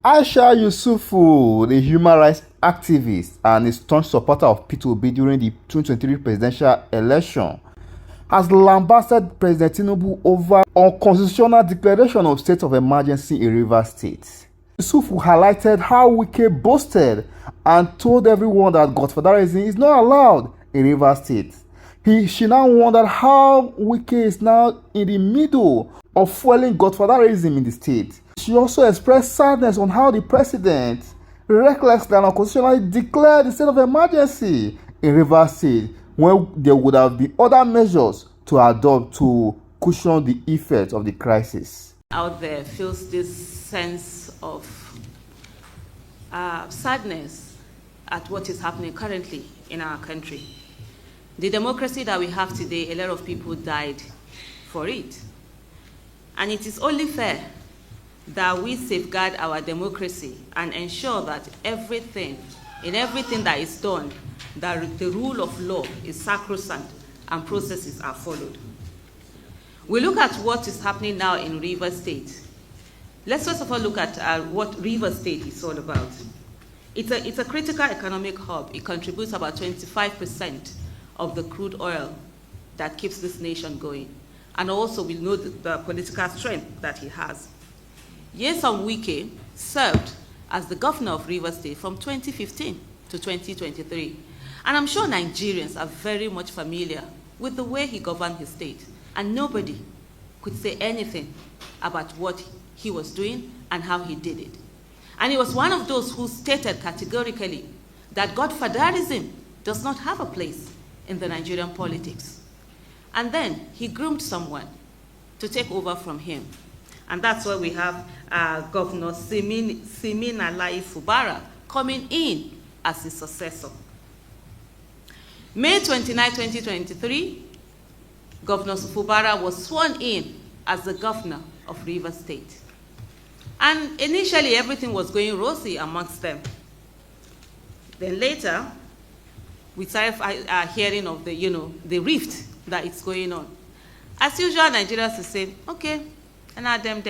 Aisha Yesufu, the human rights activist and a staunch supporter of Peter Obi during the 2023 presidential election, has lambasted President Tinubu over unconstitutional declaration of state of emergency in Rivers State. Yesufu highlighted how Wike boasted and told everyone that godfatherism is not allowed in Rivers State. She now wondered how Wike is now in the middle of fueling godfatherism in the state. She also expressed sadness on how the president recklessly and unconstitutionally declared the state of emergency in Rivers State when there would have been other measures to adopt to cushion the effects of the crisis. Out there feels this sense of sadness at what is happening currently in our country. The democracy that we have today, a lot of people died for it. And it is only fair that we safeguard our democracy and ensure that in everything that is done, that the rule of law is sacrosanct and processes are followed. We look at what is happening now in Rivers State. Let's first of all look at what Rivers State is all about. It's a critical economic hub. It contributes about 25% of the crude oil that keeps this nation going. And also we know the political strength that he has. Nyesom Wike served as the governor of Rivers State from 2015 to 2023. And I'm sure Nigerians are very much familiar with the way he governed his state. And nobody could say anything about what he was doing and how he did it. And he was one of those who stated categorically that godfatherism does not have a place in the Nigerian politics. And then he groomed someone to take over from him. And that's why we have Governor Siminalayi Fubara coming in as his successor. May 29, 2023, Governor Fubara was sworn in as the governor of Rivers State. And initially, everything was going rosy amongst them. Then later, we started hearing of the rift that is going on. As usual, Nigerians will say, okay, and now them,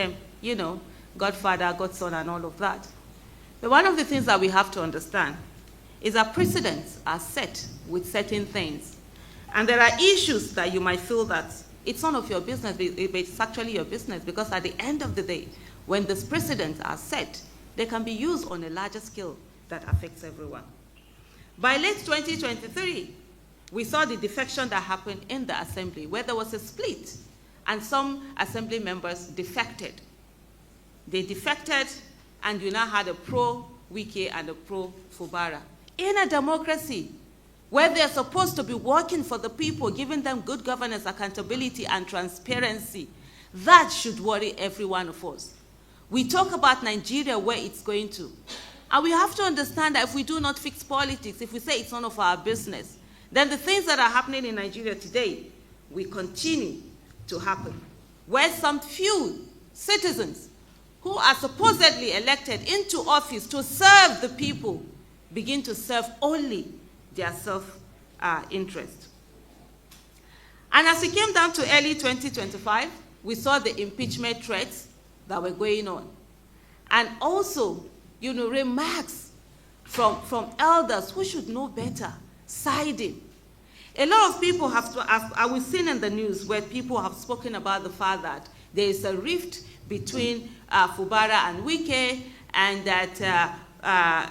Godfather, Godson, and all of that. But one of the things that we have to understand is that precedents are set with certain things. And there are issues that you might feel that it's none of your business, but it's actually your business, because at the end of the day, when these precedents are set, they can be used on a larger scale that affects everyone. By late 2023, we saw the defection that happened in the assembly, where there was a split, and some assembly members defected. They defected, and you now had a pro-Wike and a pro-Fubara. In a democracy, where they're supposed to be working for the people, giving them good governance, accountability, and transparency, that should worry every one of us. We talk about Nigeria, where it's going to. And we have to understand that if we do not fix politics, if we say it's none of our business, then the things that are happening in Nigeria today will continue to happen, where some few citizens who are supposedly elected into office to serve the people begin to serve only their self-interest. And as it came down to early 2025, we saw the impeachment threats that were going on. And also, remarks from elders who should know better, siding. A lot of people we've seen in the news where people have spoken about the fact that there is a rift between Fubara and Wike, and that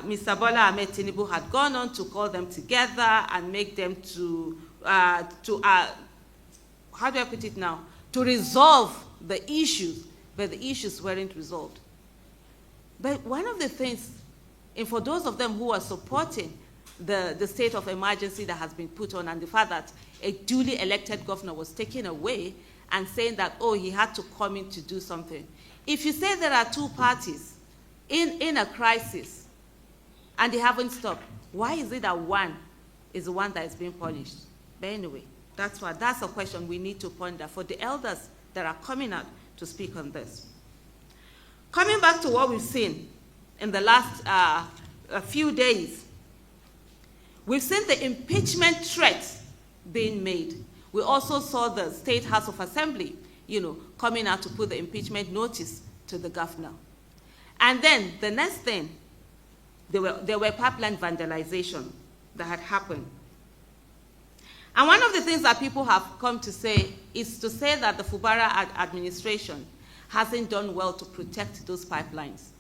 Mr. Bola Ahmed Tinubu had gone on to call them together and make them to how do I put it now? To resolve the issues, but the issues weren't resolved. But one of the things, and for those of them who are supporting the state of emergency that has been put on, and the fact that a duly elected governor was taken away and saying that, oh, he had to come in to do something. If you say there are two parties in a crisis and they haven't stopped, why is it that one is the one that is being punished? But anyway, that's a question we need to ponder for the elders that are coming out to speak on this. Coming back to what we've seen in the last a few days, we've seen the impeachment threats being made. We also saw the State House of Assembly, coming out to put the impeachment notice to the governor. And then the next thing, there were pipeline vandalization that had happened. And one of the things that people have come to say is to say that the Fubara administration hasn't done well to protect those pipelines.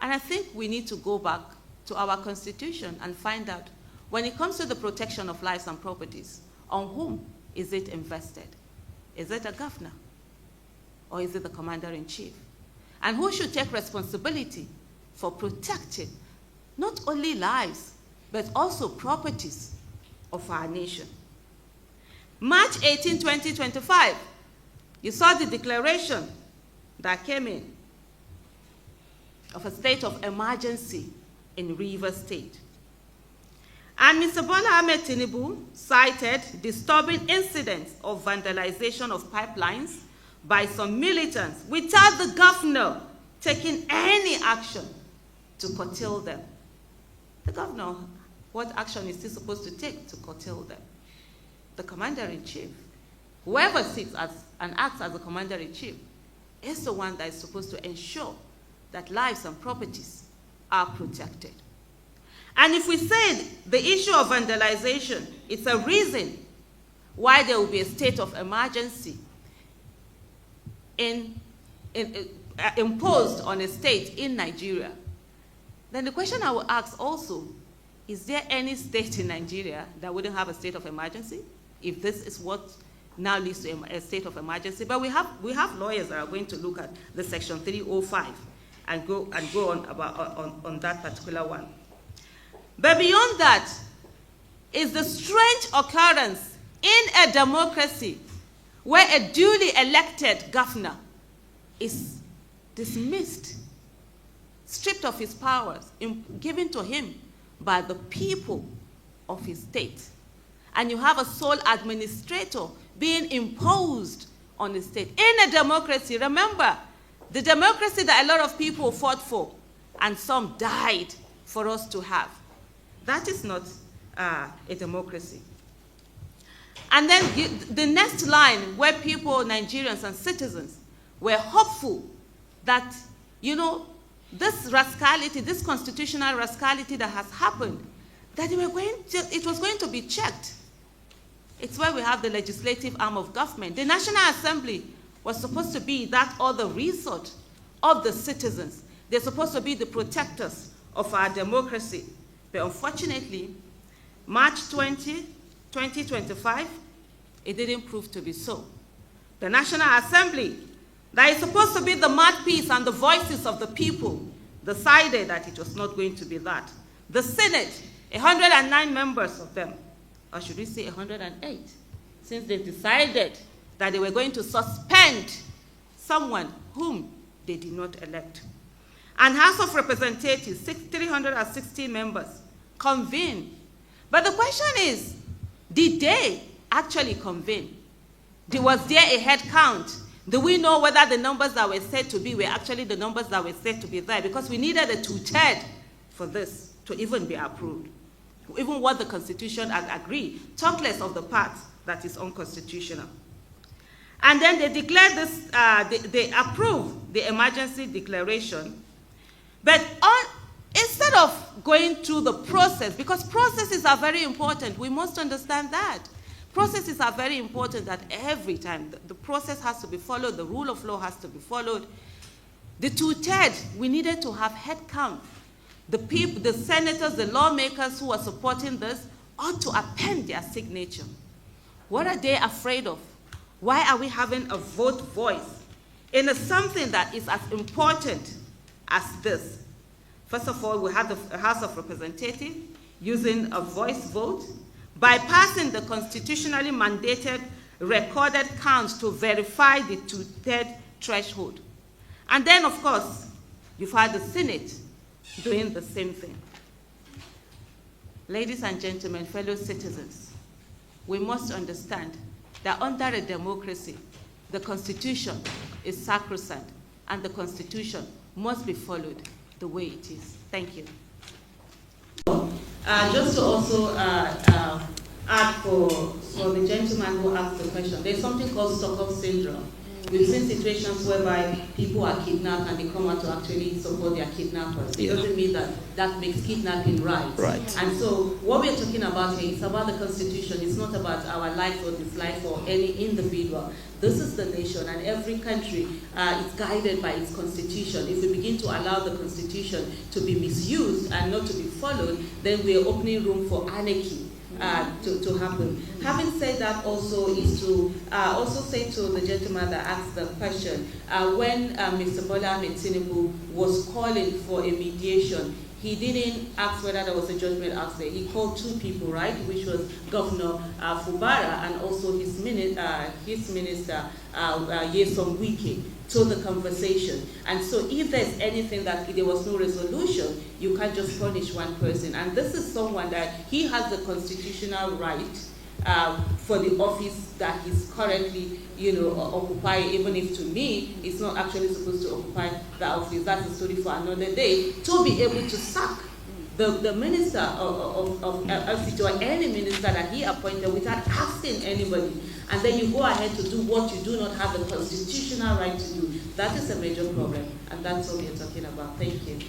And I think we need to go back to our constitution and find out, when it comes to the protection of lives and properties, on whom is it invested? Is it a governor? Or is it the commander-in-chief? And who should take responsibility for protecting not only lives, but also properties of our nation? March 18, 2025, you saw the declaration that came in of a state of emergency in Rivers State. And Mr. Bola Ahmed Tinubu cited disturbing incidents of vandalization of pipelines by some militants without the governor taking any action to curtail them. The governor, what action is he supposed to take to curtail them? The commander-in-chief, whoever sits as and acts as the commander-in-chief, is the one that is supposed to ensure that lives and properties are protected. And if we said the issue of vandalization, it's a reason why there will be a state of emergency imposed on a state in Nigeria, then the question I will ask also, is there any state in Nigeria that wouldn't have a state of emergency if this is what now leads to a state of emergency? But we have lawyers that are going to look at the Section 305 and go on that particular one. But beyond that is the strange occurrence in a democracy where a duly elected governor is dismissed, stripped of his powers, given to him by the people of his state. And you have a sole administrator being imposed on the state. In a democracy, remember, the democracy that a lot of people fought for and some died for us to have. That is not a democracy. And then the next line where people, Nigerians and citizens, were hopeful that, you know, this rascality, this constitutional rascality that has happened, that it was going to be checked. It's why we have the legislative arm of government. The National Assembly was supposed to be that other resort of the citizens. They're supposed to be the protectors of our democracy. But unfortunately, March 20, 2025, it didn't prove to be so. The National Assembly, that is supposed to be the mouthpiece and the voices of the people, decided that it was not going to be that. The Senate, 109 members of them, or should we say 108, since they decided that they were going to suspend someone whom they did not elect. And House of Representatives, 360 members, convened. But the question is, did they actually convene? Was there a head count? Do we know whether the numbers that were said to be were actually the numbers that were said to be there? Because we needed a two-thirds for this to even be approved. Even what the Constitution had agreed, talk less of the part that is unconstitutional. And then they declared this, they approved the emergency declaration. But instead of going through the process, because processes are very important, we must understand that. Processes are very important that every time the process has to be followed, the rule of law has to be followed. The two-thirds, we needed to have head count. The people, the senators, the lawmakers who are supporting this ought to append their signature. What are they afraid of? Why are we having a vote voice in something that is as important as this? First of all, we have the House of Representatives using a voice vote, bypassing the constitutionally mandated recorded counts to verify the two-thirds threshold. And then, of course, you've had the Senate doing the same thing. Ladies and gentlemen, fellow citizens, we must understand that under a democracy, the Constitution is sacrosanct, and the Constitution must be followed the way it is. Thank you. Just to also add for the gentleman who asked the question, there's something called Stockholm Syndrome. we've seen situations whereby people are kidnapped and they come out to actually support their kidnappers. It doesn't mean that that makes kidnapping right. And so what we're talking about here is about the Constitution. It's not about our likes or dislikes or any individual. This is the nation, and every country is guided by its constitution. If we begin to allow the constitution to be misused and not to be followed, then we are opening room for anarchy to happen. Having said that, also is to also say to the gentleman that asked the question, when Mr. Bola Ahmed Tinubu was calling for a mediation, he didn't ask whether there was a judgment out there. He called two people, right, which was Governor Fubara and also his minister Nyesom Wike, to the conversation. And so if there's anything that there was no resolution, you can't just punish one person. And this is someone that he has the constitutional right for the office that he's currently, occupying, even if to me, it's not actually supposed to occupy the office. That's a story for another day. To be able to sack the minister of or any minister that he appointed without asking anybody, and then you go ahead to do what you do not have the constitutional right to do. That is a major problem, and that's what we're talking about. Thank you.